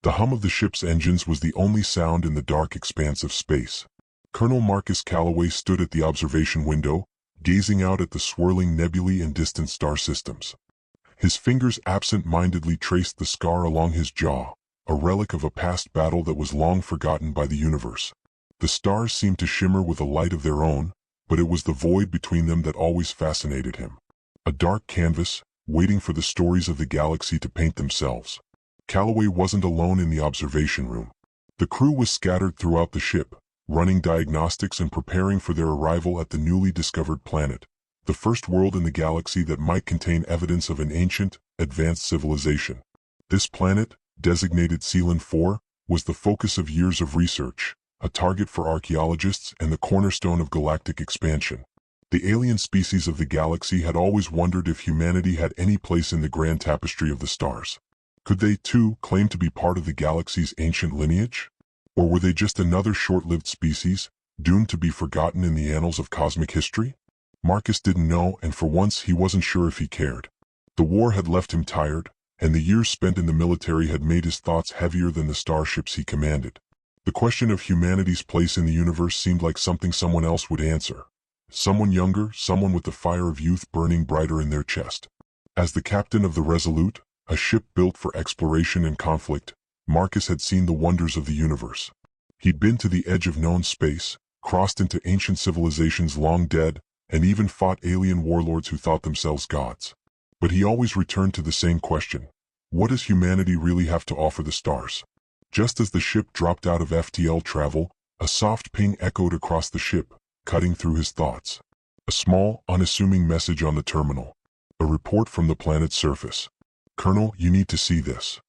The hum of the ship's engines was the only sound in the dark expanse of space. Colonel Marcus Calloway stood at the observation window, gazing out at the swirling nebulae and distant star systems. His fingers absent-mindedly traced the scar along his jaw, a relic of a past battle that was long forgotten by the universe. The stars seemed to shimmer with a light of their own, but it was the void between them that always fascinated him. A dark canvas, waiting for the stories of the galaxy to paint themselves. Calloway wasn't alone in the observation room. The crew was scattered throughout the ship, running diagnostics and preparing for their arrival at the newly discovered planet, the first world in the galaxy that might contain evidence of an ancient, advanced civilization. This planet, designated Sealand 4, was the focus of years of research, a target for archaeologists and the cornerstone of galactic expansion. The alien species of the galaxy had always wondered if humanity had any place in the grand tapestry of the stars. Could they, too, claim to be part of the galaxy's ancient lineage? Or were they just another short-lived species, doomed to be forgotten in the annals of cosmic history? Marcus didn't know, and for once he wasn't sure if he cared. The war had left him tired, and the years spent in the military had made his thoughts heavier than the starships he commanded. The question of humanity's place in the universe seemed like something someone else would answer. Someone younger, someone with the fire of youth burning brighter in their chest. As the captain of the Resolute, a ship built for exploration and conflict, Marcus had seen the wonders of the universe. He'd been to the edge of known space, crossed into ancient civilizations long dead, and even fought alien warlords who thought themselves gods. But he always returned to the same question. What does humanity really have to offer the stars? Just as the ship dropped out of FTL travel, a soft ping echoed across the ship, cutting through his thoughts. A small, unassuming message on the terminal. A report from the planet's surface. "Colonel, you need to see this."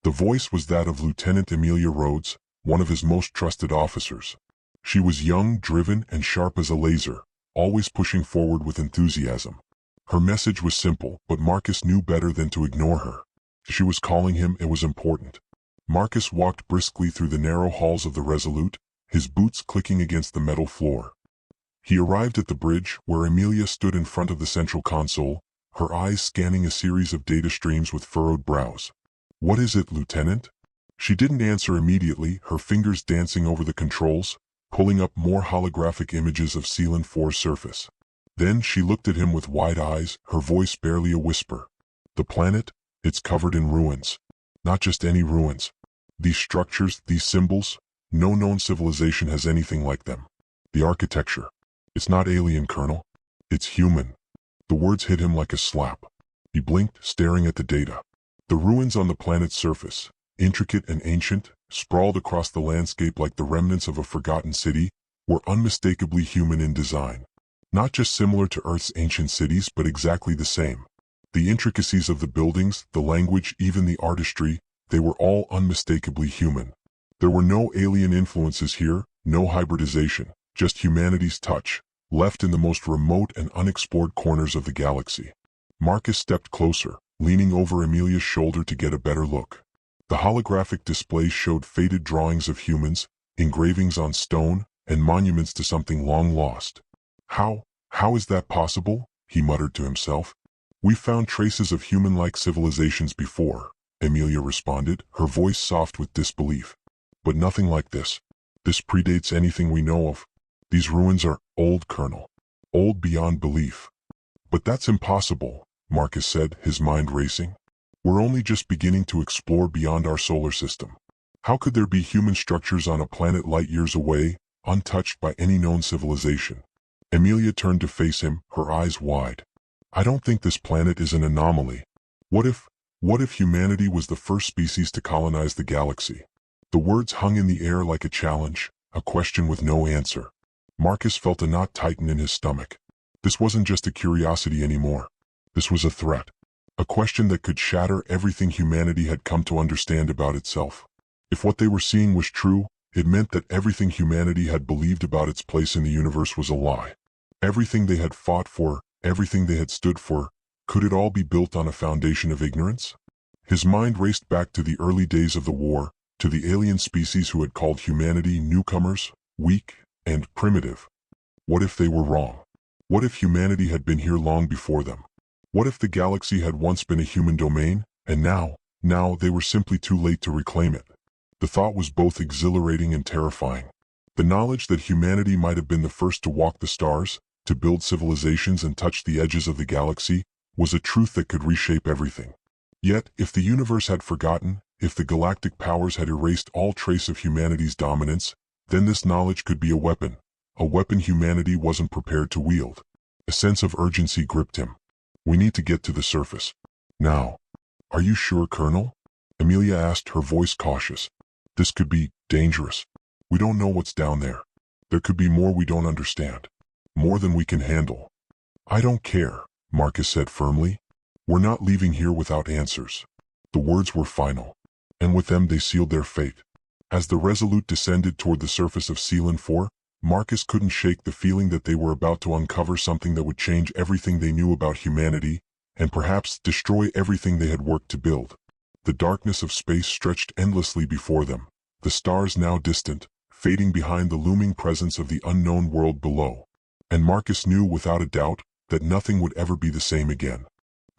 The voice was that of Lieutenant Amelia Rhodes, one of his most trusted officers. She was young, driven, and sharp as a laser, always pushing forward with enthusiasm. Her message was simple, but Marcus knew better than to ignore her. She was calling him, it was important. Marcus walked briskly through the narrow halls of the Resolute, his boots clicking against the metal floor. He arrived at the bridge, where Amelia stood in front of the central console, her eyes scanning a series of data streams with furrowed brows. "What is it, Lieutenant?" She didn't answer immediately, her fingers dancing over the controls, pulling up more holographic images of Sealand 4's surface. Then she looked at him with wide eyes, her voice barely a whisper. "The planet? It's covered in ruins. Not just any ruins. These structures, these symbols, no known civilization has anything like them. The architecture. It's not alien, Colonel. It's human." The words hit him like a slap. He blinked, staring at the data. The ruins on the planet's surface, intricate and ancient, sprawled across the landscape like the remnants of a forgotten city, were unmistakably human in design. Not just similar to Earth's ancient cities, but exactly the same. The intricacies of the buildings, the language, even the artistry, they were all unmistakably human. There were no alien influences here, no hybridization, just humanity's touch, left in the most remote and unexplored corners of the galaxy. Marcus stepped closer, leaning over Amelia's shoulder to get a better look. The holographic displays showed faded drawings of humans, engravings on stone, and monuments to something long lost. How is that possible?" he muttered to himself. "We've found traces of human-like civilizations before," Amelia responded, her voice soft with disbelief. "But nothing like this. This predates anything we know of. These ruins are old, Colonel. Old beyond belief." "But that's impossible," Marcus said, his mind racing. "We're only just beginning to explore beyond our solar system. How could there be human structures on a planet light years away, untouched by any known civilization?" Amelia turned to face him, her eyes wide. "I don't think this planet is an anomaly. What if humanity was the first species to colonize the galaxy?" The words hung in the air like a challenge, a question with no answer. Marcus felt a knot tighten in his stomach. This wasn't just a curiosity anymore. This was a threat. A question that could shatter everything humanity had come to understand about itself. If what they were seeing was true, it meant that everything humanity had believed about its place in the universe was a lie. Everything they had fought for, everything they had stood for, could it all be built on a foundation of ignorance? His mind raced back to the early days of the war, to the alien species who had called humanity newcomers, weak, and primitive. What if they were wrong? What if humanity had been here long before them? What if the galaxy had once been a human domain, and now they were simply too late to reclaim it? The thought was both exhilarating and terrifying. The knowledge that humanity might have been the first to walk the stars, to build civilizations and touch the edges of the galaxy, was a truth that could reshape everything. Yet, if the universe had forgotten, if the galactic powers had erased all trace of humanity's dominance, then this knowledge could be a weapon humanity wasn't prepared to wield. A sense of urgency gripped him. We need to get to the surface. Now. Are you sure, Colonel? Amelia asked, her voice cautious. This could be dangerous. We don't know what's down there. There could be more we don't understand. More than we can handle. I don't care, Marcus said firmly. We're not leaving here without answers. The words were final. And with them they sealed their fate. As the Resolute descended toward the surface of Sealand 4, Marcus couldn't shake the feeling that they were about to uncover something that would change everything they knew about humanity, and perhaps destroy everything they had worked to build. The darkness of space stretched endlessly before them, the stars now distant, fading behind the looming presence of the unknown world below. And Marcus knew without a doubt that nothing would ever be the same again.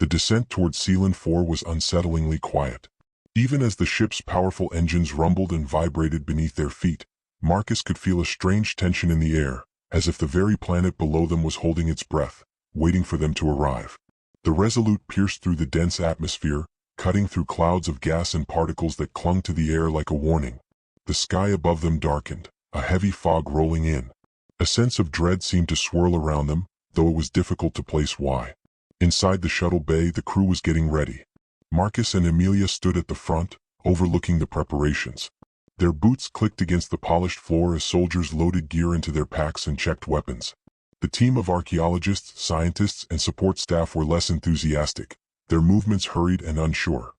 The descent toward Sealand 4 was unsettlingly quiet. Even as the ship's powerful engines rumbled and vibrated beneath their feet, Marcus could feel a strange tension in the air, as if the very planet below them was holding its breath, waiting for them to arrive. The Resolute pierced through the dense atmosphere, cutting through clouds of gas and particles that clung to the air like a warning. The sky above them darkened, a heavy fog rolling in. A sense of dread seemed to swirl around them, though it was difficult to place why. Inside the shuttle bay, the crew was getting ready. Marcus and Amelia stood at the front, overlooking the preparations. Their boots clicked against the polished floor as soldiers loaded gear into their packs and checked weapons. The team of archaeologists, scientists, and support staff were less enthusiastic, their movements hurried and unsure.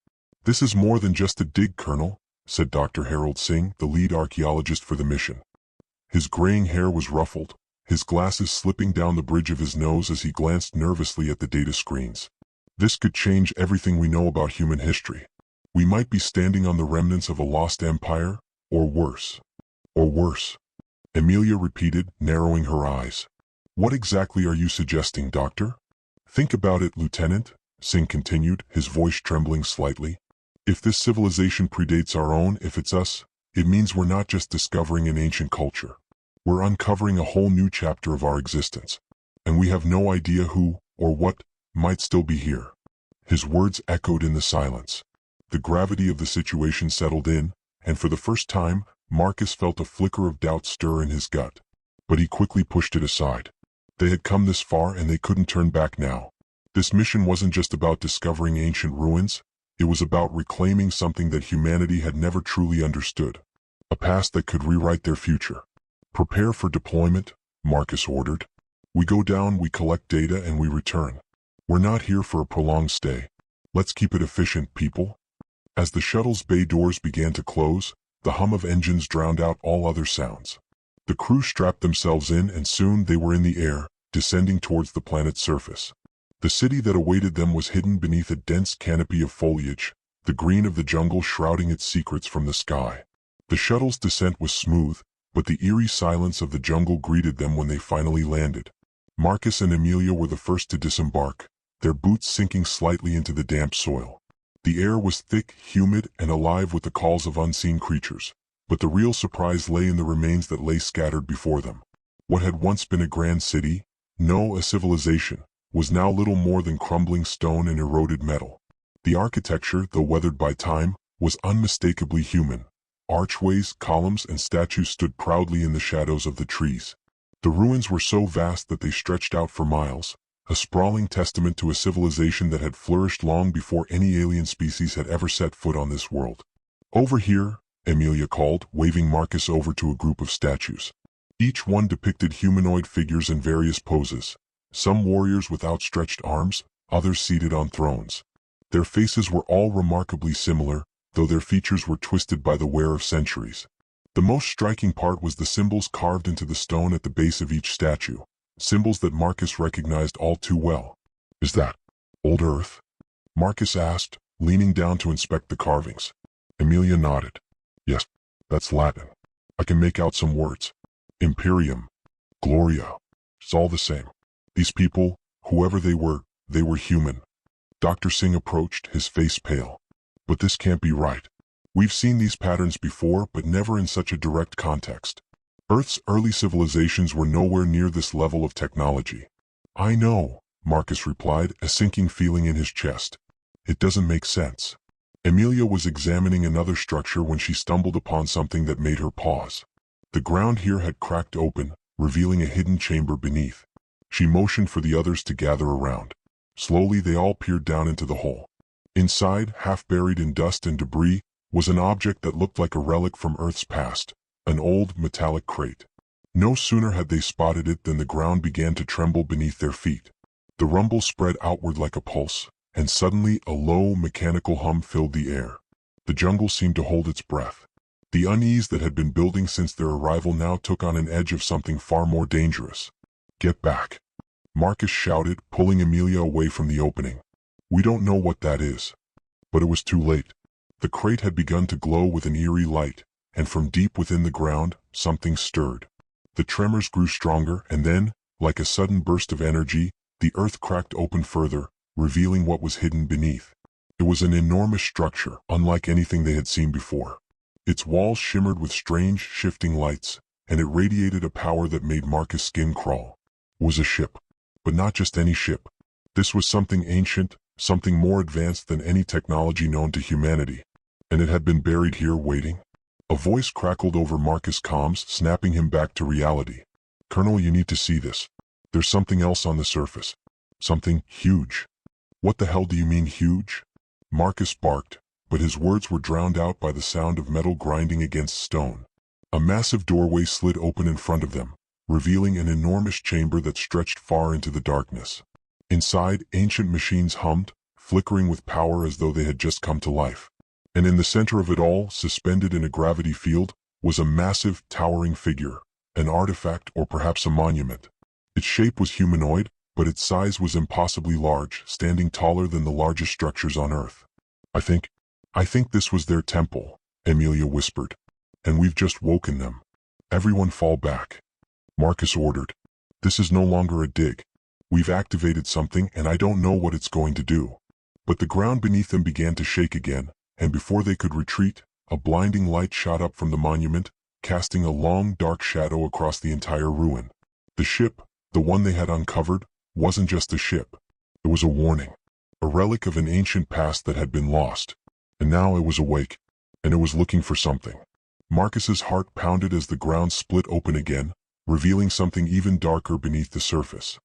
This is more than just a dig, Colonel, said Dr. Harold Singh, the lead archaeologist for the mission. His graying hair was ruffled, his glasses slipping down the bridge of his nose as he glanced nervously at the data screens. This could change everything we know about human history. We might be standing on the remnants of a lost empire, or worse. Or worse. Amelia repeated, narrowing her eyes. What exactly are you suggesting, Doctor? Think about it, Lieutenant, Singh continued, his voice trembling slightly. If this civilization predates our own, if it's us, it means we're not just discovering an ancient culture. We're uncovering a whole new chapter of our existence. And we have no idea who, or what, might still be here. His words echoed in the silence. The gravity of the situation settled in, and for the first time, Marcus felt a flicker of doubt stir in his gut. But he quickly pushed it aside. They had come this far and they couldn't turn back now. This mission wasn't just about discovering ancient ruins, it was about reclaiming something that humanity had never truly understood. A past that could rewrite their future. Prepare for deployment, Marcus ordered. We go down, we collect data, and we return. We're not here for a prolonged stay. Let's keep it efficient, people. As the shuttle's bay doors began to close, the hum of engines drowned out all other sounds. The crew strapped themselves in and soon they were in the air, descending towards the planet's surface. The city that awaited them was hidden beneath a dense canopy of foliage, the green of the jungle shrouding its secrets from the sky. The shuttle's descent was smooth, but the eerie silence of the jungle greeted them when they finally landed. Marcus and Amelia were the first to disembark, their boots sinking slightly into the damp soil. The air was thick, humid, and alive with the calls of unseen creatures, but the real surprise lay in the remains that lay scattered before them. What had once been a grand city, no, a civilization, was now little more than crumbling stone and eroded metal. The architecture, though weathered by time, was unmistakably human. Archways, columns, and statues stood proudly in the shadows of the trees. The ruins were so vast that they stretched out for miles, a sprawling testament to a civilization that had flourished long before any alien species had ever set foot on this world. Over here, Amelia called, waving Marcus over to a group of statues. Each one depicted humanoid figures in various poses, some warriors with outstretched arms, others seated on thrones. Their faces were all remarkably similar, though their features were twisted by the wear of centuries. The most striking part was the symbols carved into the stone at the base of each statue, symbols that Marcus recognized all too well. Is that Old Earth? Marcus asked, leaning down to inspect the carvings. Amelia nodded. Yes, that's Latin. I can make out some words. Imperium. Gloria. It's all the same. These people, whoever they were human. Dr. Singh approached, his face pale. But this can't be right. We've seen these patterns before, but never in such a direct context. Earth's early civilizations were nowhere near this level of technology. I know, Marcus replied, a sinking feeling in his chest. It doesn't make sense. Amelia was examining another structure when she stumbled upon something that made her pause. The ground here had cracked open, revealing a hidden chamber beneath. She motioned for the others to gather around. Slowly they all peered down into the hole. Inside, half buried in dust and debris, was an object that looked like a relic from Earth's past, an old metallic crate. No sooner had they spotted it than the ground began to tremble beneath their feet. The rumble spread outward like a pulse, and suddenly a low, mechanical hum filled the air. The jungle seemed to hold its breath. The unease that had been building since their arrival now took on an edge of something far more dangerous. Get back, Marcus shouted, pulling Amelia away from the opening. We don't know what that is. But it was too late. The crate had begun to glow with an eerie light, and from deep within the ground, something stirred. The tremors grew stronger, and then, like a sudden burst of energy, the earth cracked open further, revealing what was hidden beneath. It was an enormous structure, unlike anything they had seen before. Its walls shimmered with strange, shifting lights, and it radiated a power that made Marcus' skin crawl. It was a ship. But not just any ship. This was something ancient, something more advanced than any technology known to humanity. And it had been buried here waiting. A voice crackled over Marcus' comms, snapping him back to reality. Colonel, you need to see this. There's something else on the surface. Something huge. What the hell do you mean huge? Marcus barked, but his words were drowned out by the sound of metal grinding against stone. A massive doorway slid open in front of them, revealing an enormous chamber that stretched far into the darkness. Inside, ancient machines hummed, flickering with power as though they had just come to life. And in the center of it all, suspended in a gravity field, was a massive, towering figure, an artifact or perhaps a monument. Its shape was humanoid, but its size was impossibly large, standing taller than the largest structures on Earth. I think this was their temple, Amelia whispered. And we've just woken them. Everyone fall back. Marcus ordered. This is no longer a dig. We've activated something and I don't know what it's going to do. But the ground beneath them began to shake again, and before they could retreat, a blinding light shot up from the monument, casting a long, dark shadow across the entire ruin. The ship, the one they had uncovered, wasn't just a ship. It was a warning. A relic of an ancient past that had been lost. And now it was awake. And it was looking for something. Marcus's heart pounded as the ground split open again, revealing something even darker beneath the surface.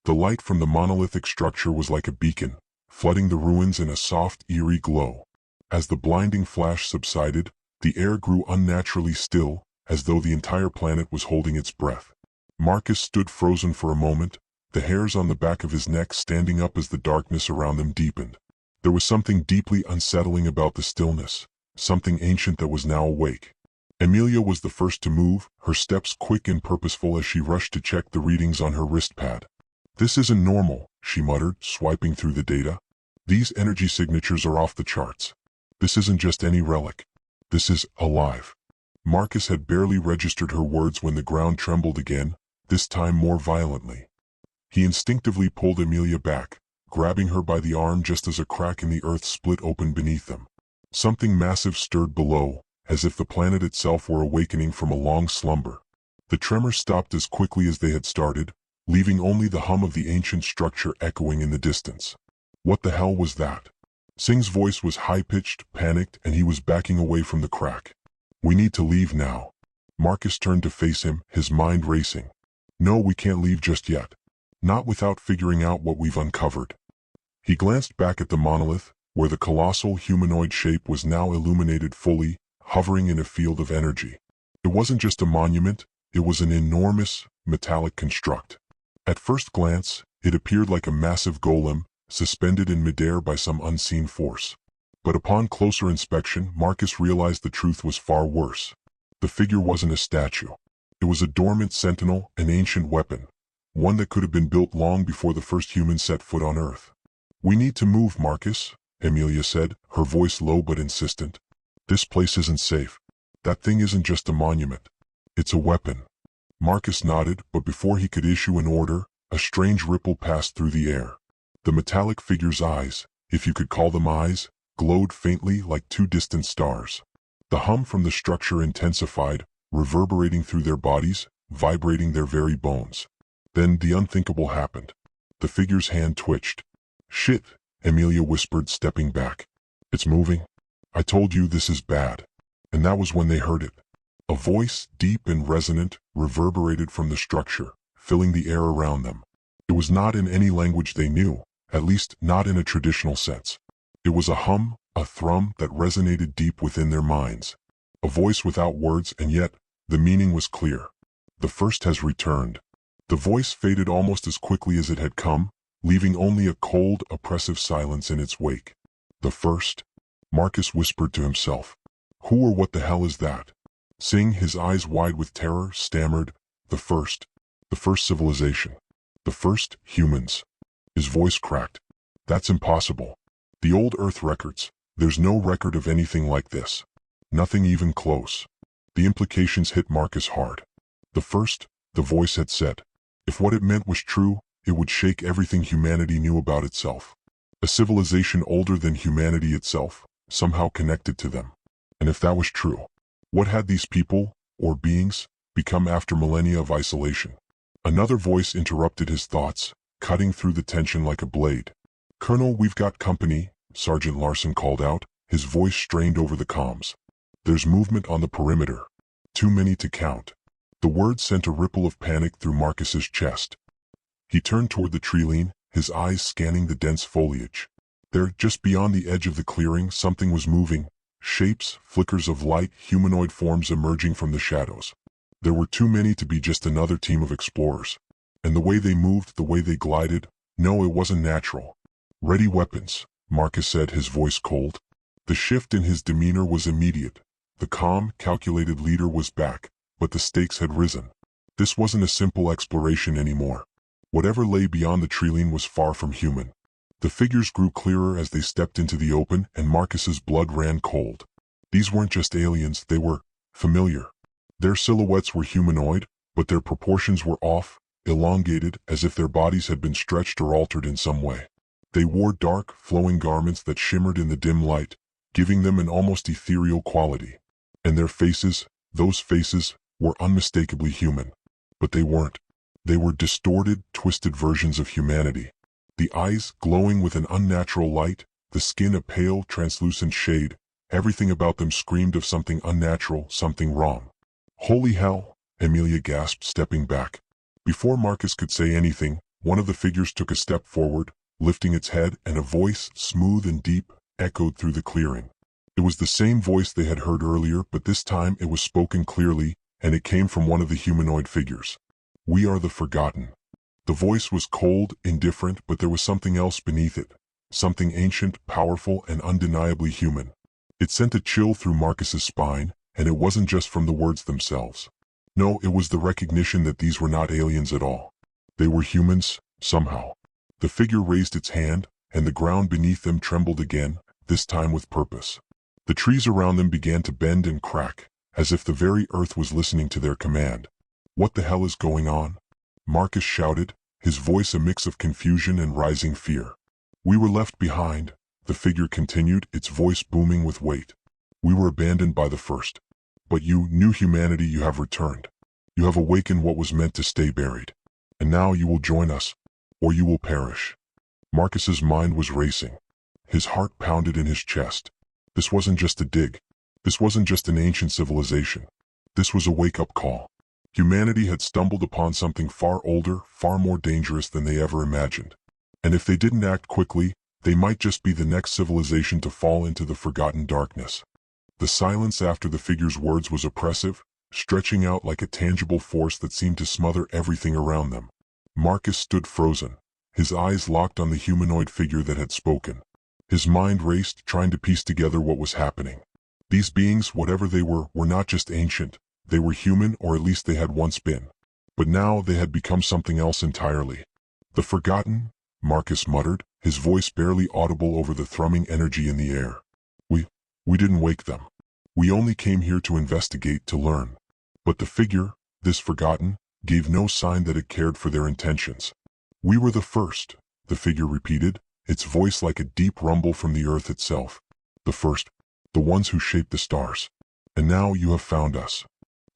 The light from the monolithic structure was like a beacon, flooding the ruins in a soft, eerie glow. As the blinding flash subsided, the air grew unnaturally still, as though the entire planet was holding its breath. Marcus stood frozen for a moment, the hairs on the back of his neck standing up as the darkness around them deepened. There was something deeply unsettling about the stillness, something ancient that was now awake. Amelia was the first to move, her steps quick and purposeful as she rushed to check the readings on her wristpad. This isn't normal, she muttered, swiping through the data. These energy signatures are off the charts. This isn't just any relic. This is alive. Marcus had barely registered her words when the ground trembled again, this time more violently. He instinctively pulled Amelia back, grabbing her by the arm just as a crack in the earth split open beneath them. Something massive stirred below, as if the planet itself were awakening from a long slumber. The tremors stopped as quickly as they had started, leaving only the hum of the ancient structure echoing in the distance. What the hell was that? Singh's voice was high-pitched, panicked, and he was backing away from the crack. We need to leave now. Marcus turned to face him, his mind racing. No, we can't leave just yet. Not without figuring out what we've uncovered. He glanced back at the monolith, where the colossal humanoid shape was now illuminated fully, hovering in a field of energy. It wasn't just a monument, it was an enormous, metallic construct. At first glance, it appeared like a massive golem, suspended in midair by some unseen force. But upon closer inspection, Marcus realized the truth was far worse. The figure wasn't a statue. It was a dormant sentinel, an ancient weapon. One that could have been built long before the first human set foot on Earth. We need to move, Marcus, Amelia said, her voice low but insistent. This place isn't safe. That thing isn't just a monument. It's a weapon. Marcus nodded, but before he could issue an order, a strange ripple passed through the air. The metallic figure's eyes, if you could call them eyes, glowed faintly like two distant stars. The hum from the structure intensified, reverberating through their bodies, vibrating their very bones. Then the unthinkable happened. The figure's hand twitched. "Shit," Amelia whispered, stepping back. "It's moving. I told you this is bad." And that was when they heard it. A voice, deep and resonant, reverberated from the structure, filling the air around them. It was not in any language they knew, at least not in a traditional sense. It was a hum, a thrum that resonated deep within their minds. A voice without words, and yet the meaning was clear. "The first has returned." The voice faded almost as quickly as it had come, leaving only a cold, oppressive silence in its wake. "The first?" Marcus whispered to himself. "Who or what the hell is that?" Singh, his eyes wide with terror, stammered, "The first. The first civilization. The first humans." His voice cracked. "That's impossible. The old Earth records, there's no record of anything like this. Nothing even close." The implications hit Marcus hard. The first, the voice had said. If what it meant was true, it would shake everything humanity knew about itself. A civilization older than humanity itself, somehow connected to them. And if that was true, what had these people, or beings, become after millennia of isolation? Another voice interrupted his thoughts, cutting through the tension like a blade. "Colonel, we've got company," Sergeant Larson called out, his voice strained over the comms. "There's movement on the perimeter. Too many to count." The word sent a ripple of panic through Marcus's chest. He turned toward the treeline, his eyes scanning the dense foliage. There, just beyond the edge of the clearing, something was moving. Shapes, flickers of light, humanoid forms emerging from the shadows. There were too many to be just another team of explorers. And the way they moved, the way they glided, no, it wasn't natural. "Ready weapons," Marcus said, his voice cold. The shift in his demeanor was immediate. The calm, calculated leader was back, but the stakes had risen. This wasn't a simple exploration anymore. Whatever lay beyond the treeline was far from human. The figures grew clearer as they stepped into the open, and Marcus's blood ran cold. These weren't just aliens, they were familiar. Their silhouettes were humanoid, but their proportions were off, elongated, as if their bodies had been stretched or altered in some way. They wore dark, flowing garments that shimmered in the dim light, giving them an almost ethereal quality. And their faces, those faces, were unmistakably human. But they weren't. They were distorted, twisted versions of humanity. The eyes glowing with an unnatural light, the skin a pale, translucent shade, everything about them screamed of something unnatural, something wrong. "Holy hell," Amelia gasped, stepping back. Before Marcus could say anything, one of the figures took a step forward, lifting its head, and a voice, smooth and deep, echoed through the clearing. It was the same voice they had heard earlier, but this time it was spoken clearly, and it came from one of the humanoid figures. "We are the Forgotten." The voice was cold, indifferent, but there was something else beneath it. Something ancient, powerful, and undeniably human. It sent a chill through Marcus's spine, and it wasn't just from the words themselves. No, it was the recognition that these were not aliens at all. They were humans, somehow. The figure raised its hand, and the ground beneath them trembled again, this time with purpose. The trees around them began to bend and crack, as if the very earth was listening to their command. "What the hell is going on?" Marcus shouted, his voice a mix of confusion and rising fear. "We were left behind," the figure continued, its voice booming with weight. "We were abandoned by the first. But you, new humanity, you have returned. You have awakened what was meant to stay buried. And now you will join us, or you will perish." Marcus's mind was racing. His heart pounded in his chest. This wasn't just a dig. This wasn't just an ancient civilization. This was a wake-up call. Humanity had stumbled upon something far older, far more dangerous than they ever imagined. And if they didn't act quickly, they might just be the next civilization to fall into the forgotten darkness. The silence after the figure's words was oppressive, stretching out like a tangible force that seemed to smother everything around them. Marcus stood frozen, his eyes locked on the humanoid figure that had spoken. His mind raced, trying to piece together what was happening. These beings, whatever they were not just ancient. They were human, or at least they had once been. But now they had become something else entirely. "The Forgotten," Marcus muttered, his voice barely audible over the thrumming energy in the air. We didn't wake them. We only came here to investigate, to learn." But the figure, this Forgotten, gave no sign that it cared for their intentions. "We were the first," the figure repeated, its voice like a deep rumble from the earth itself. "The first. The ones who shaped the stars." And now you have found us.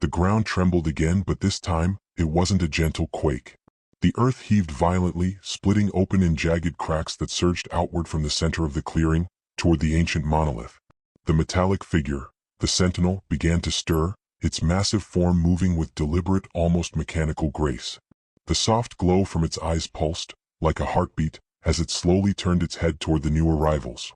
The ground trembled again, but this time, it wasn't a gentle quake. The earth heaved violently, splitting open in jagged cracks that surged outward from the center of the clearing, toward the ancient monolith. The metallic figure, the sentinel, began to stir, its massive form moving with deliberate, almost mechanical grace. The soft glow from its eyes pulsed, like a heartbeat, as it slowly turned its head toward the new arrivals.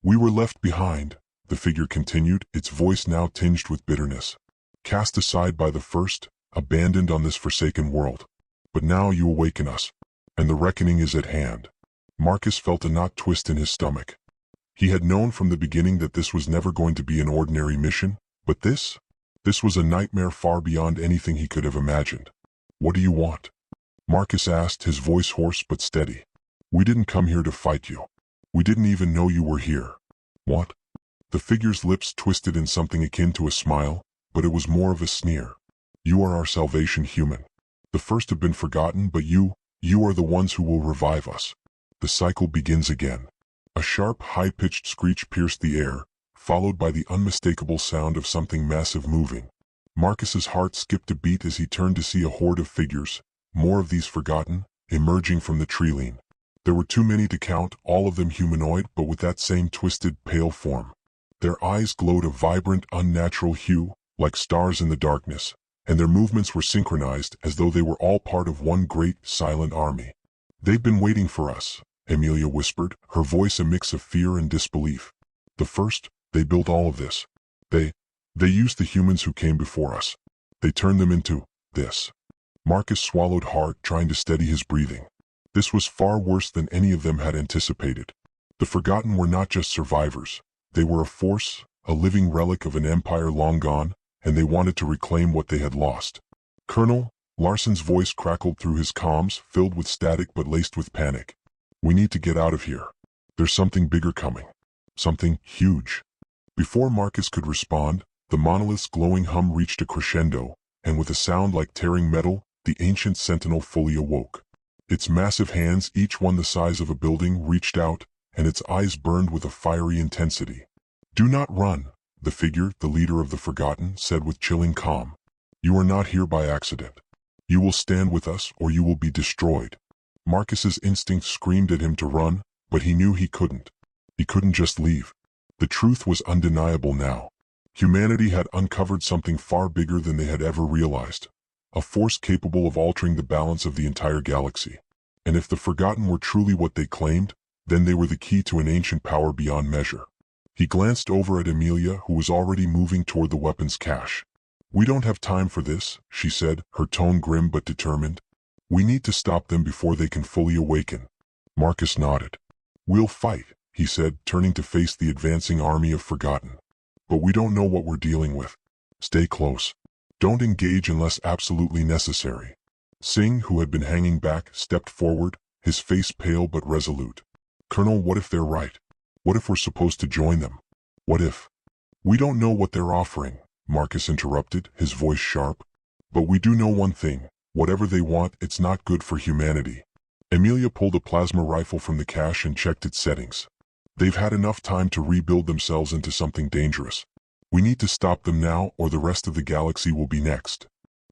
"We were left behind," the figure continued, its voice now tinged with bitterness. "Cast aside by the first, abandoned on this forsaken world. But now you awaken us, and the reckoning is at hand." Marcus felt a knot twist in his stomach. He had known from the beginning that this was never going to be an ordinary mission, but this was a nightmare far beyond anything he could have imagined. "What do you want?" Marcus asked, his voice hoarse but steady. "We didn't come here to fight you. We didn't even know you were here." "What?" The figure's lips twisted in something akin to a smile, but it was more of a sneer. "You are our salvation, human. The first have been forgotten, but you are the ones who will revive us." The cycle begins again. A sharp, high-pitched screech pierced the air, followed by the unmistakable sound of something massive moving. Marcus's heart skipped a beat as he turned to see a horde of figures, more of these forgotten, emerging from the treeline. There were too many to count, all of them humanoid, but with that same twisted, pale form. Their eyes glowed a vibrant, unnatural hue, like stars in the darkness, and their movements were synchronized as though they were all part of one great, silent army. "They've been waiting for us," Amelia whispered, her voice a mix of fear and disbelief. "The first, they built all of this. They used the humans who came before us. They turned them into this." Marcus swallowed hard, trying to steady his breathing. This was far worse than any of them had anticipated. The Forgotten were not just survivors. They were a force, a living relic of an empire long gone, and they wanted to reclaim what they had lost. "Colonel," Larson's voice crackled through his comms, filled with static but laced with panic. "We need to get out of here. There's something bigger coming. Something huge." Before Marcus could respond, the monolith's glowing hum reached a crescendo, and with a sound like tearing metal, the ancient sentinel fully awoke. Its massive hands, each one the size of a building, reached out, and its eyes burned with a fiery intensity. "Do not run," the figure, the leader of the Forgotten, said with chilling calm. "You are not here by accident. You will stand with us or you will be destroyed." Marcus's instinct screamed at him to run, but he knew he couldn't. He couldn't just leave. The truth was undeniable now. Humanity had uncovered something far bigger than they had ever realized. A force capable of altering the balance of the entire galaxy. And if the Forgotten were truly what they claimed, then they were the key to an ancient power beyond measure. He glanced over at Amelia, who was already moving toward the weapons cache. "We don't have time for this," she said, her tone grim but determined. "We need to stop them before they can fully awaken." Marcus nodded. "We'll fight," he said, turning to face the advancing army of Forgotten. "But we don't know what we're dealing with. Stay close. Don't engage unless absolutely necessary." Singh, who had been hanging back, stepped forward, his face pale but resolute. "Colonel, what if they're right? What if we're supposed to join them? What if—" "We don't know what they're offering," Marcus interrupted, his voice sharp. "But we do know one thing. Whatever they want, it's not good for humanity." Amelia pulled a plasma rifle from the cache and checked its settings. "They've had enough time to rebuild themselves into something dangerous. We need to stop them now, or the rest of the galaxy will be next."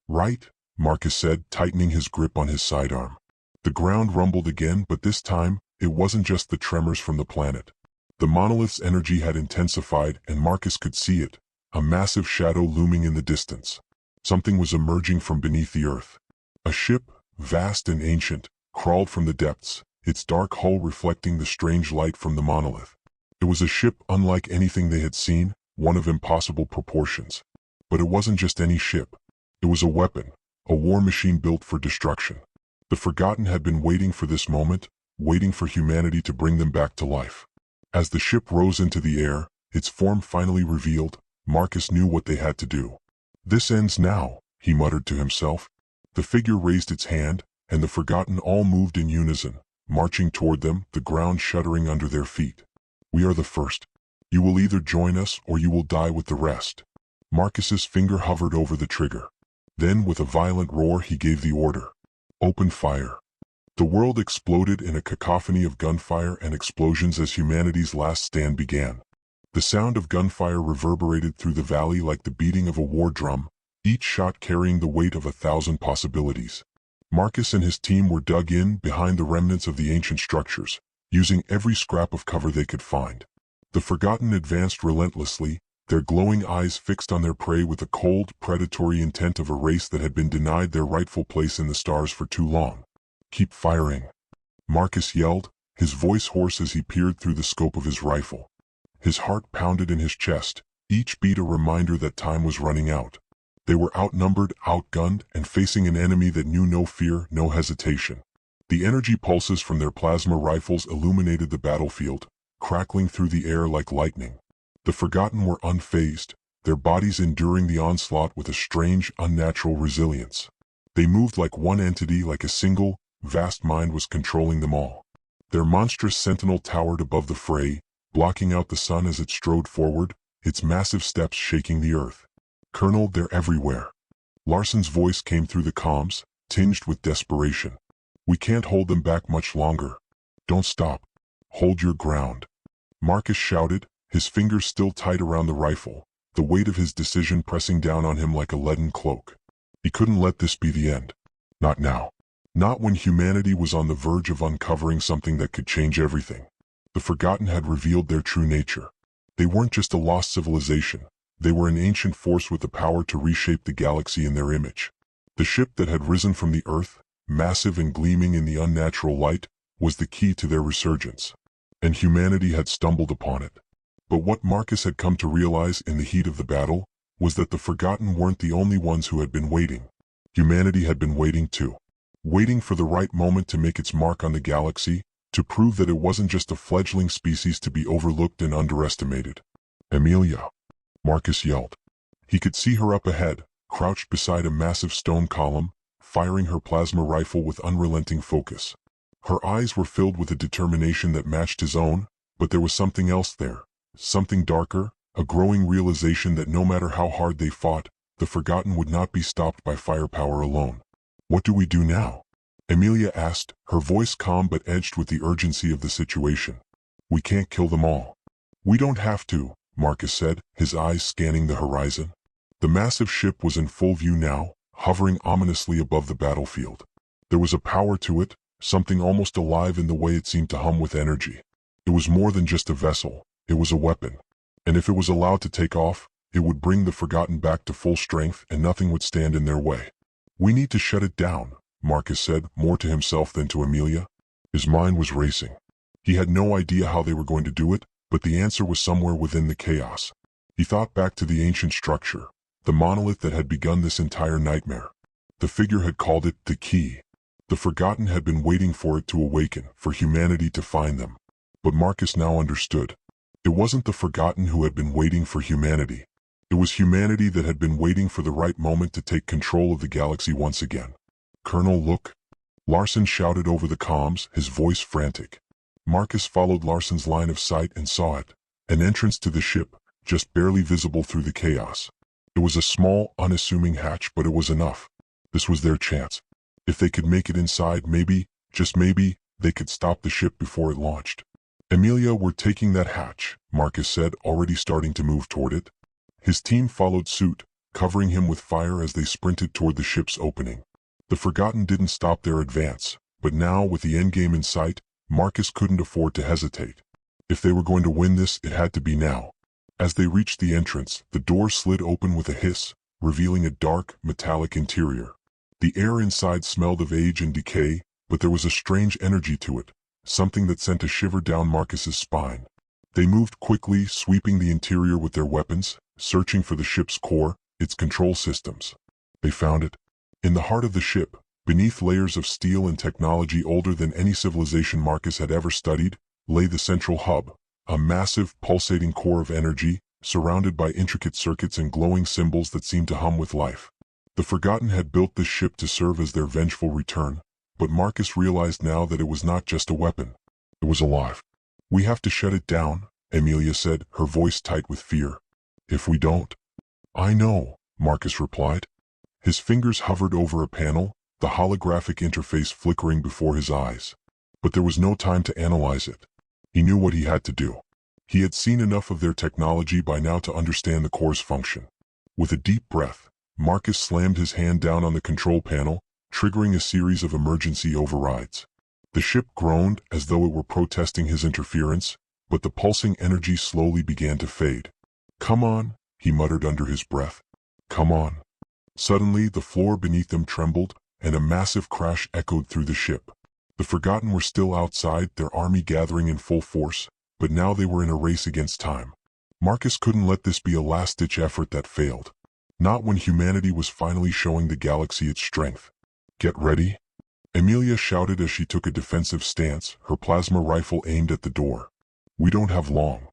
"Right," Marcus said, tightening his grip on his sidearm. The ground rumbled again, but this time, it wasn't just the tremors from the planet. The monolith's energy had intensified, and Marcus could see it, a massive shadow looming in the distance. Something was emerging from beneath the earth. A ship, vast and ancient, crawled from the depths, its dark hull reflecting the strange light from the monolith. It was a ship unlike anything they had seen, one of impossible proportions. But it wasn't just any ship. It was a weapon, a war machine built for destruction. The Forgotten had been waiting for this moment, waiting for humanity to bring them back to life. As the ship rose into the air, its form finally revealed, Marcus knew what they had to do. "This ends now," he muttered to himself. The figure raised its hand, and the Forgotten all moved in unison, marching toward them, the ground shuddering under their feet. "We are the first. You will either join us or you will die with the rest." Marcus's finger hovered over the trigger. Then, with a violent roar, he gave the order. "Open fire." The world exploded in a cacophony of gunfire and explosions as humanity's last stand began. The sound of gunfire reverberated through the valley like the beating of a war drum, each shot carrying the weight of 1,000 possibilities. Marcus and his team were dug in behind the remnants of the ancient structures, using every scrap of cover they could find. The Forgotten advanced relentlessly, their glowing eyes fixed on their prey with the cold, predatory intent of a race that had been denied their rightful place in the stars for too long. "Keep firing," Marcus yelled, his voice hoarse as he peered through the scope of his rifle. His heart pounded in his chest, each beat a reminder that time was running out. They were outnumbered, outgunned, and facing an enemy that knew no fear, no hesitation. The energy pulses from their plasma rifles illuminated the battlefield, crackling through the air like lightning. The Forgotten were unfazed, their bodies enduring the onslaught with a strange, unnatural resilience. They moved like one entity, like a single, vast mind was controlling them all. Their monstrous sentinel towered above the fray, blocking out the sun as it strode forward, its massive steps shaking the earth. "Colonel, they're everywhere." Larson's voice came through the comms, tinged with desperation. "We can't hold them back much longer. Don't stop. Hold your ground." Marcus shouted, his fingers still tight around the rifle, the weight of his decision pressing down on him like a leaden cloak. He couldn't let this be the end. Not now. Not when humanity was on the verge of uncovering something that could change everything. The Forgotten had revealed their true nature. They weren't just a lost civilization. They were an ancient force with the power to reshape the galaxy in their image. The ship that had risen from the earth, massive and gleaming in the unnatural light, was the key to their resurgence. And humanity had stumbled upon it. But what Marcus had come to realize in the heat of the battle was that the Forgotten weren't the only ones who had been waiting. Humanity had been waiting too. Waiting for the right moment to make its mark on the galaxy, to prove that it wasn't just a fledgling species to be overlooked and underestimated. "Amelia," Marcus yelled. He could see her up ahead, crouched beside a massive stone column, firing her plasma rifle with unrelenting focus. Her eyes were filled with a determination that matched his own, but there was something else there, something darker, a growing realization that no matter how hard they fought, the Forgotten would not be stopped by firepower alone. "What do we do now?" Amelia asked, her voice calm but edged with the urgency of the situation. "We can't kill them all." "We don't have to," Marcus said, his eyes scanning the horizon. The massive ship was in full view now, hovering ominously above the battlefield. There was a power to it, something almost alive in the way it seemed to hum with energy. It was more than just a vessel, it was a weapon. And if it was allowed to take off, it would bring the Forgotten back to full strength and nothing would stand in their way. "We need to shut it down," Marcus said, more to himself than to Amelia. His mind was racing. He had no idea how they were going to do it, but the answer was somewhere within the chaos. He thought back to the ancient structure, the monolith that had begun this entire nightmare. The figure had called it the key. The Forgotten had been waiting for it to awaken, for humanity to find them. But Marcus now understood. It wasn't the Forgotten who had been waiting for humanity. It was humanity that had been waiting for the right moment to take control of the galaxy once again. "Colonel, look!" Larson shouted over the comms, his voice frantic. Marcus followed Larson's line of sight and saw it, an entrance to the ship, just barely visible through the chaos. It was a small, unassuming hatch, but it was enough. This was their chance. If they could make it inside, maybe, just maybe, they could stop the ship before it launched. "Amelia, we're taking that hatch," Marcus said, already starting to move toward it. His team followed suit, covering him with fire as they sprinted toward the ship's opening. The Forgotten didn't stop their advance, but now, with the endgame in sight, Marcus couldn't afford to hesitate. If they were going to win this, it had to be now. As they reached the entrance, the door slid open with a hiss, revealing a dark, metallic interior. The air inside smelled of age and decay, but there was a strange energy to it, something that sent a shiver down Marcus's spine. They moved quickly, sweeping the interior with their weapons, searching for the ship's core, its control systems. They found it. In the heart of the ship, beneath layers of steel and technology older than any civilization Marcus had ever studied, lay the central hub, a massive, pulsating core of energy, surrounded by intricate circuits and glowing symbols that seemed to hum with life. The Forgotten had built this ship to serve as their vengeful return, but Marcus realized now that it was not just a weapon. It was alive. "We have to shut it down," Amelia said, her voice tight with fear. "If we don't—" "I know," Marcus replied. His fingers hovered over a panel, the holographic interface flickering before his eyes. But there was no time to analyze it. He knew what he had to do. He had seen enough of their technology by now to understand the core's function. With a deep breath, Marcus slammed his hand down on the control panel, triggering a series of emergency overrides. The ship groaned as though it were protesting his interference, but the pulsing energy slowly began to fade. "Come on," he muttered under his breath. "Come on." Suddenly, the floor beneath them trembled, and a massive crash echoed through the ship. The Forgotten were still outside, their army gathering in full force, but now they were in a race against time. Marcus couldn't let this be a last-ditch effort that failed. Not when humanity was finally showing the galaxy its strength. "Get ready," Amelia shouted as she took a defensive stance, her plasma rifle aimed at the door. "We don't have long."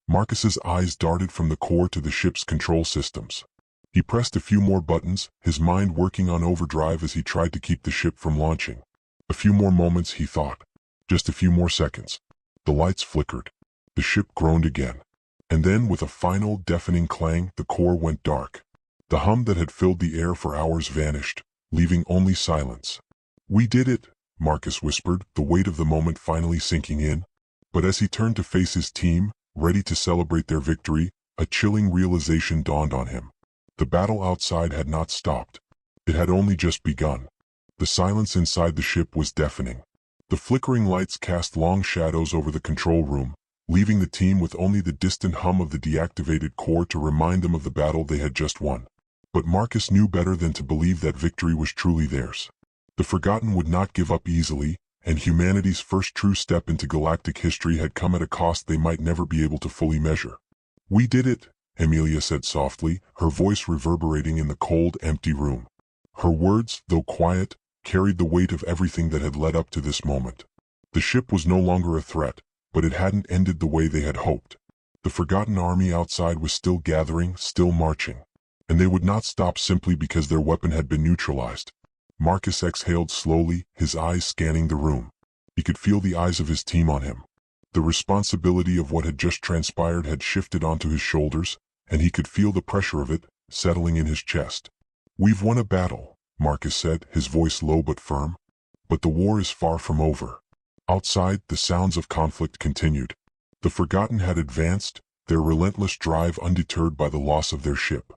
Marcus's eyes darted from the core to the ship's control systems. He pressed a few more buttons, his mind working on overdrive as he tried to keep the ship from launching. A few more moments, he thought. Just a few more seconds. The lights flickered. The ship groaned again. And then, with a final deafening clang, the core went dark. The hum that had filled the air for hours vanished, leaving only silence. "We did it," Marcus whispered, the weight of the moment finally sinking in. But as he turned to face his team, ready to celebrate their victory, a chilling realization dawned on him. The battle outside had not stopped. It had only just begun. The silence inside the ship was deafening. The flickering lights cast long shadows over the control room, leaving the team with only the distant hum of the deactivated core to remind them of the battle they had just won. But Marcus knew better than to believe that victory was truly theirs. The Forgotten would not give up easily, and humanity's first true step into galactic history had come at a cost they might never be able to fully measure. "We did it," Amelia said softly, her voice reverberating in the cold, empty room. Her words, though quiet, carried the weight of everything that had led up to this moment. The ship was no longer a threat, but it hadn't ended the way they had hoped. The Forgotten army outside was still gathering, still marching. And they would not stop simply because their weapon had been neutralized. Marcus exhaled slowly, his eyes scanning the room. He could feel the eyes of his team on him. The responsibility of what had just transpired had shifted onto his shoulders, and he could feel the pressure of it settling in his chest. "We've won a battle," Marcus said, his voice low but firm. "But the war is far from over." Outside, the sounds of conflict continued. The Forgotten had advanced, their relentless drive undeterred by the loss of their ship.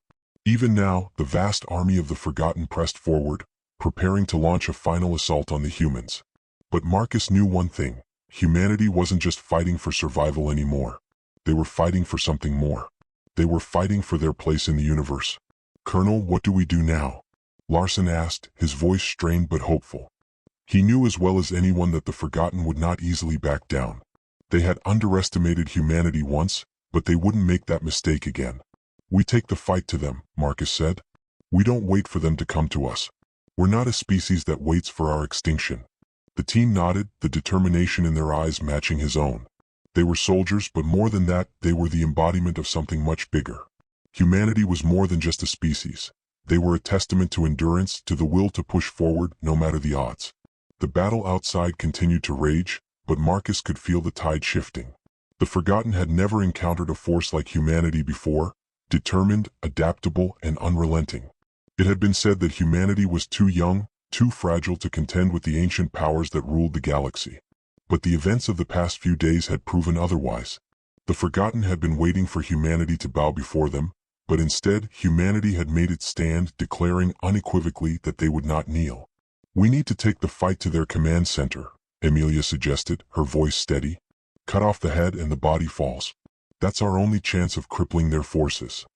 Even now, the vast army of the Forgotten pressed forward, preparing to launch a final assault on the humans. But Marcus knew one thing: humanity wasn't just fighting for survival anymore. They were fighting for something more. They were fighting for their place in the universe. "Colonel, what do we do now?" Larson asked, his voice strained but hopeful. He knew as well as anyone that the Forgotten would not easily back down. They had underestimated humanity once, but they wouldn't make that mistake again. "We take the fight to them," Marcus said. "We don't wait for them to come to us. We're not a species that waits for our extinction." The team nodded, the determination in their eyes matching his own. They were soldiers, but more than that, they were the embodiment of something much bigger. Humanity was more than just a species. They were a testament to endurance, to the will to push forward, no matter the odds. The battle outside continued to rage, but Marcus could feel the tide shifting. The Forgotten had never encountered a force like humanity before, determined, adaptable, and unrelenting. It had been said that humanity was too young, too fragile to contend with the ancient powers that ruled the galaxy. But the events of the past few days had proven otherwise. The Forgotten had been waiting for humanity to bow before them, but instead humanity had made its stand, declaring unequivocally that they would not kneel. "We need to take the fight to their command center," Amelia suggested, her voice steady. "Cut off the head and the body falls. That's our only chance of crippling their forces."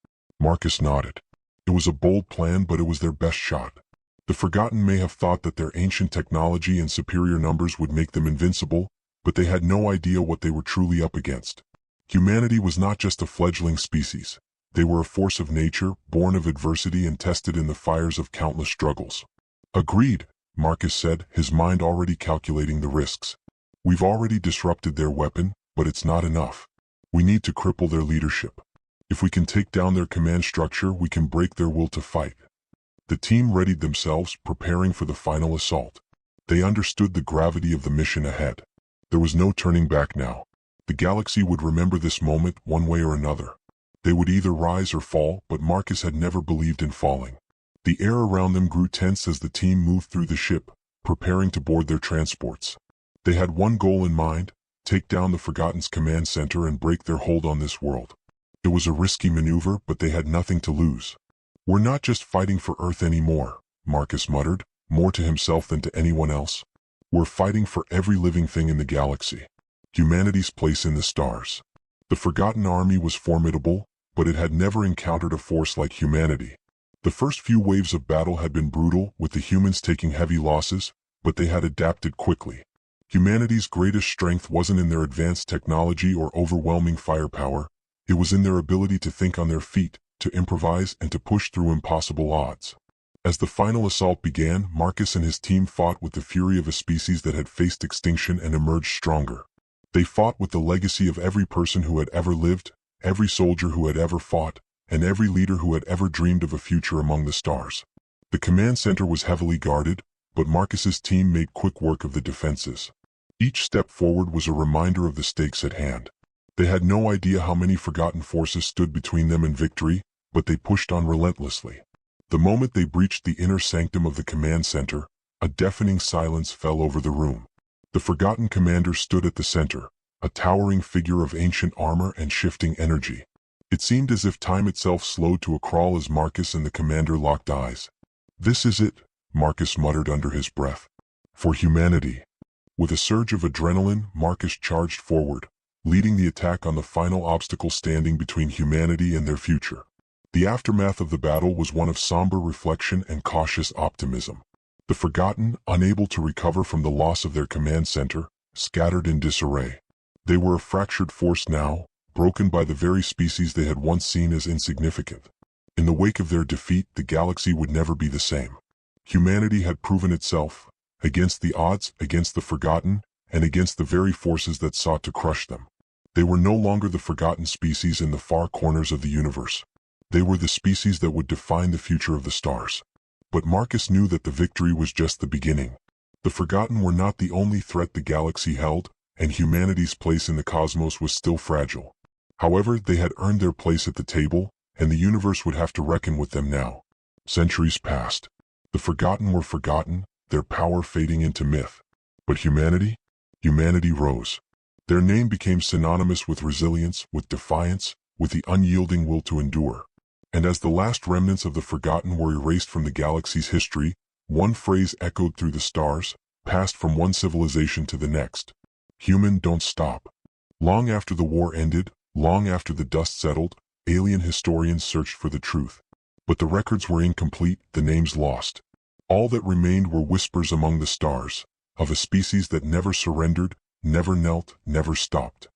Marcus nodded. It was a bold plan, but it was their best shot. The Forgotten may have thought that their ancient technology and superior numbers would make them invincible, but they had no idea what they were truly up against. Humanity was not just a fledgling species. They were a force of nature, born of adversity and tested in the fires of countless struggles. "Agreed," Marcus said, his mind already calculating the risks. "We've already disrupted their weapon, but it's not enough. We need to cripple their leadership. If we can take down their command structure, we can break their will to fight." The team readied themselves, preparing for the final assault. They understood the gravity of the mission ahead. There was no turning back now. The galaxy would remember this moment one way or another. They would either rise or fall, but Marcus had never believed in falling. The air around them grew tense as the team moved through the ship, preparing to board their transports. They had one goal in mind: take down the Forgotten's command center and break their hold on this world. It was a risky maneuver, but they had nothing to lose. "We're not just fighting for Earth anymore," Marcus muttered, more to himself than to anyone else. "We're fighting for every living thing in the galaxy. Humanity's place in the stars." The Forgotten army was formidable, but it had never encountered a force like humanity. The first few waves of battle had been brutal, with the humans taking heavy losses, but they had adapted quickly. Humanity's greatest strength wasn't in their advanced technology or overwhelming firepower. It was in their ability to think on their feet, to improvise, and to push through impossible odds. As the final assault began, Marcus and his team fought with the fury of a species that had faced extinction and emerged stronger. They fought with the legacy of every person who had ever lived, every soldier who had ever fought, and every leader who had ever dreamed of a future among the stars. The command center was heavily guarded, but Marcus's team made quick work of the defenses. Each step forward was a reminder of the stakes at hand. They had no idea how many Forgotten forces stood between them and victory, but they pushed on relentlessly. The moment they breached the inner sanctum of the command center, a deafening silence fell over the room. The Forgotten commander stood at the center, a towering figure of ancient armor and shifting energy. It seemed as if time itself slowed to a crawl as Marcus and the commander locked eyes. "This is it," Marcus muttered under his breath. "For humanity." With a surge of adrenaline, Marcus charged forward, leading the attack on the final obstacle standing between humanity and their future. The aftermath of the battle was one of somber reflection and cautious optimism. The Forgotten, unable to recover from the loss of their command center, scattered in disarray. They were a fractured force now, broken by the very species they had once seen as insignificant. In the wake of their defeat, the galaxy would never be the same. Humanity had proven itself, against the odds, against the Forgotten, and against the very forces that sought to crush them. They were no longer the forgotten species in the far corners of the universe. They were the species that would define the future of the stars. But Marcus knew that the victory was just the beginning. The Forgotten were not the only threat the galaxy held, and humanity's place in the cosmos was still fragile. However, they had earned their place at the table, and the universe would have to reckon with them now. Centuries passed. The Forgotten were forgotten, their power fading into myth. But humanity? Humanity rose. Their name became synonymous with resilience, with defiance, with the unyielding will to endure. And as the last remnants of the Forgotten were erased from the galaxy's history, one phrase echoed through the stars, passed from one civilization to the next. Human, don't stop. Long after the war ended, long after the dust settled, alien historians searched for the truth. But the records were incomplete, the names lost. All that remained were whispers among the stars, of a species that never surrendered, never knelt, never stopped.